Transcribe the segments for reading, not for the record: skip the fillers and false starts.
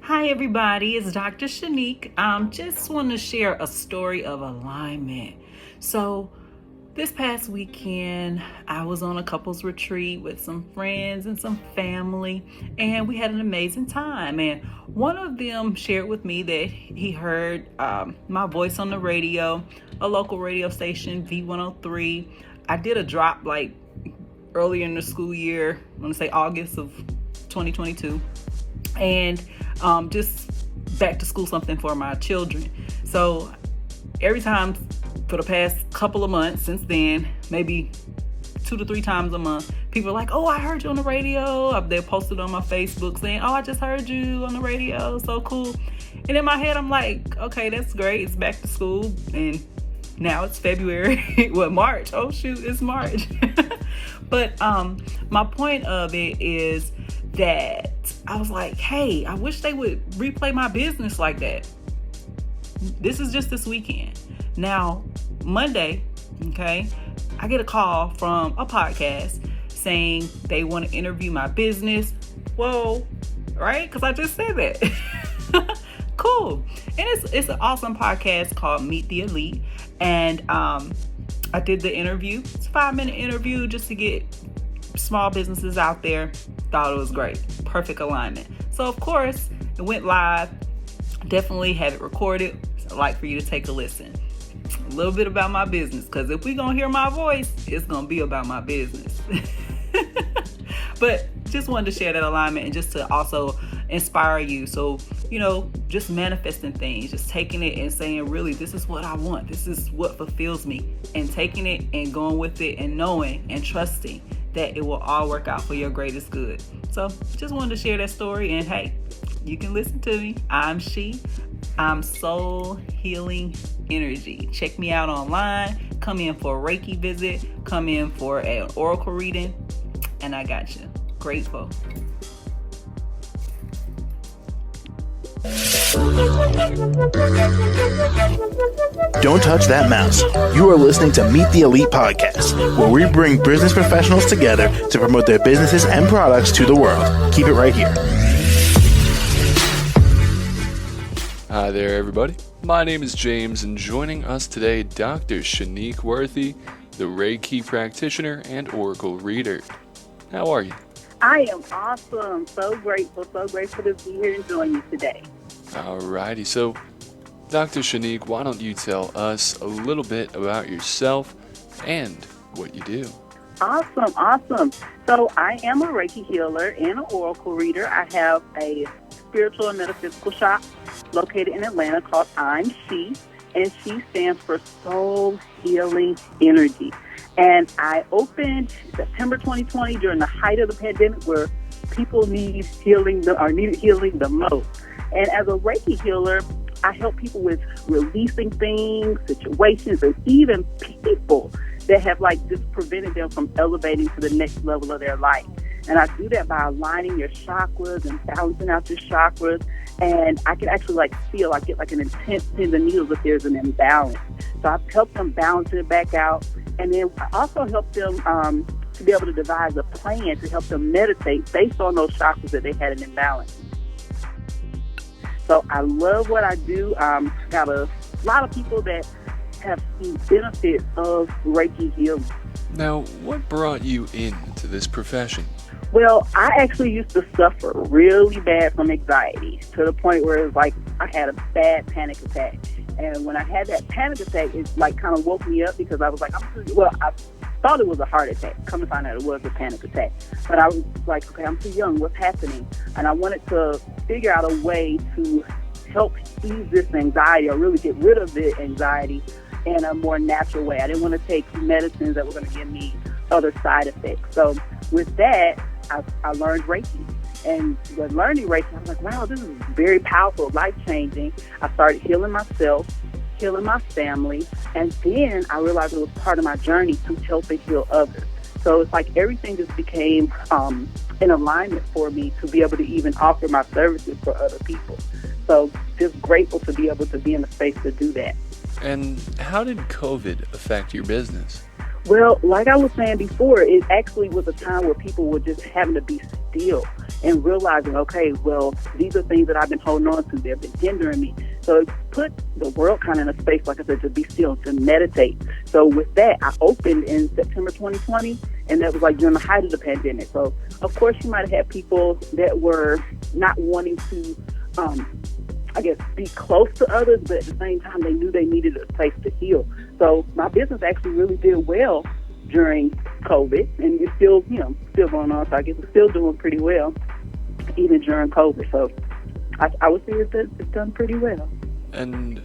Hi, everybody. It's Dr. Shanique. Just want to share a story of alignment. So, this past weekend, I was on a couples retreat with some friends and some family, and we had an amazing time. And one of them shared with me that he heard my voice on the radio, a local radio station, V103. I did a drop like earlier in the school year, I want to say August of 2022. And just back to school something for my children. So every time for the past couple of months since then, maybe 2 to 3 times a month, people are like, oh, I heard you on the radio. They posted on my Facebook saying, oh, I just heard you on the radio. So cool. And in my head, I'm like, okay, that's great. It's back to school. And now it's February. March. Oh, shoot, it's March. But my point of it is that I was like, hey, I wish they would replay my business like that. This is just this weekend. Now, Monday, okay, I get a call from a podcast saying they want to interview my business. Whoa, right? Because I just said that. Cool. And it's an awesome podcast called Meet the Elite. And I did the interview. It's a 5-minute interview just to get small businesses out there. Thought it was great. Perfect alignment. So of course it went live. Definitely have it recorded. I'd like for you to take a listen. A little bit about my business, because if we're gonna hear my voice, it's gonna be about my business. But just wanted to share that alignment and just to also inspire you. So, just manifesting things, just taking it and saying, really, this is what I want. This is what fulfills me, and taking it and going with it and knowing and trusting that it will all work out for your greatest good. So just wanted to share that story, and hey, you can listen to me. I'm S.H.E. I'm Soul Healing Energy. Check me out online. Come in for a Reiki visit. Come in for an oracle reading, and I got you. Grateful. Don't touch that mouse. You are listening to Meet the Elite Podcast, where we bring business professionals together to promote their businesses and products to the world. Keep it right here. Hi there, everybody. My name is James, and joining us today, Dr. Shanique Worthy, the Reiki practitioner and oracle reader. How are you? I am awesome. So grateful to be here and join you today. Alrighty, so Dr. Shanique, why don't you tell us a little bit about yourself and what you do? Awesome. So I am a Reiki healer and an oracle reader. I have a spiritual and metaphysical shop located in Atlanta called I'm S.H.E, and S.H.E stands for Soul Healing Energy. And I opened September 2020 during the height of the pandemic, where people needed healing the most. And as a Reiki healer, I help people with releasing things, situations, and even people that have just prevented them from elevating to the next level of their life. And I do that by aligning your chakras and balancing out your chakras. And I can actually feel, I get an intense pins and needles if there's an imbalance. So I help them balance it back out. And then I also help them to be able to devise a plan to help them meditate based on those chakras that they had an imbalance. So I love what I do. Got a lot of people that have seen benefits of Reiki healing. Now, what brought you into this profession? Well, I actually used to suffer really bad from anxiety to the point where it was I had a bad panic attack. And when I had that panic attack, it kind of woke me up, because I was I thought it was a heart attack. Come to find out it was a panic attack. But I was like, okay, I'm too young. What's happening? And I wanted to figure out a way to help ease this anxiety, or really get rid of the anxiety in a more natural way. I didn't want to take medicines that were going to give me other side effects. So with that, I learned Reiki. And with learning Reiki, I was like, wow, this is very powerful, life-changing. I started healing myself, healing my family, and then I realized it was part of my journey to help and heal others. So it's everything just became in alignment for me to be able to even offer my services for other people. So just grateful to be able to be in the space to do that. And how did COVID affect your business? Well, like I was saying before, it actually was a time where people were just having to be still and realizing, okay, well, these are things that I've been holding on to. They've been hindering me. So it put the world kind of in a space, like I said, to be still, to meditate. So with that, I opened in September 2020, and that was like during the height of the pandemic. So, of course, you might have had people that were not wanting to, I guess, be close to others, but at the same time, they knew they needed a place to heal. So my business actually really did well during COVID, and it's still, still going on. So I guess it's still doing pretty well, even during COVID. So I would say it's done pretty well. And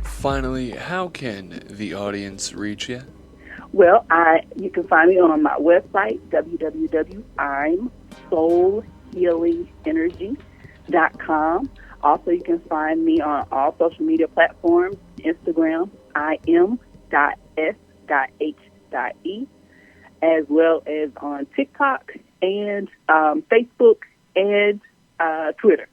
finally, how can the audience reach you? Well, you can find me on my website, www.imsoulhealingenergy.com. Also, you can find me on all social media platforms, Instagram, im.s.h.e, as well as on TikTok and Facebook and Twitter.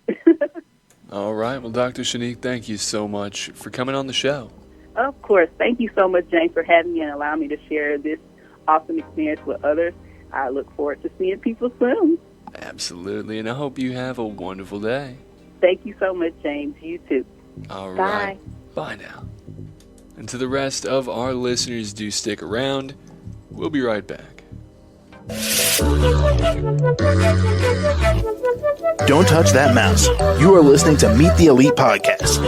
All right. Well, Dr. Shanique, thank you so much for coming on the show. Of course. Thank you so much, James, for having me and allowing me to share this awesome experience with others. I look forward to seeing people soon. Absolutely. And I hope you have a wonderful day. Thank you so much, James. You too. All Bye. right. Bye now. And to the rest of our listeners, do stick around. We'll be right back. Don't touch that mouse. You are listening to Meet the Elite Podcast,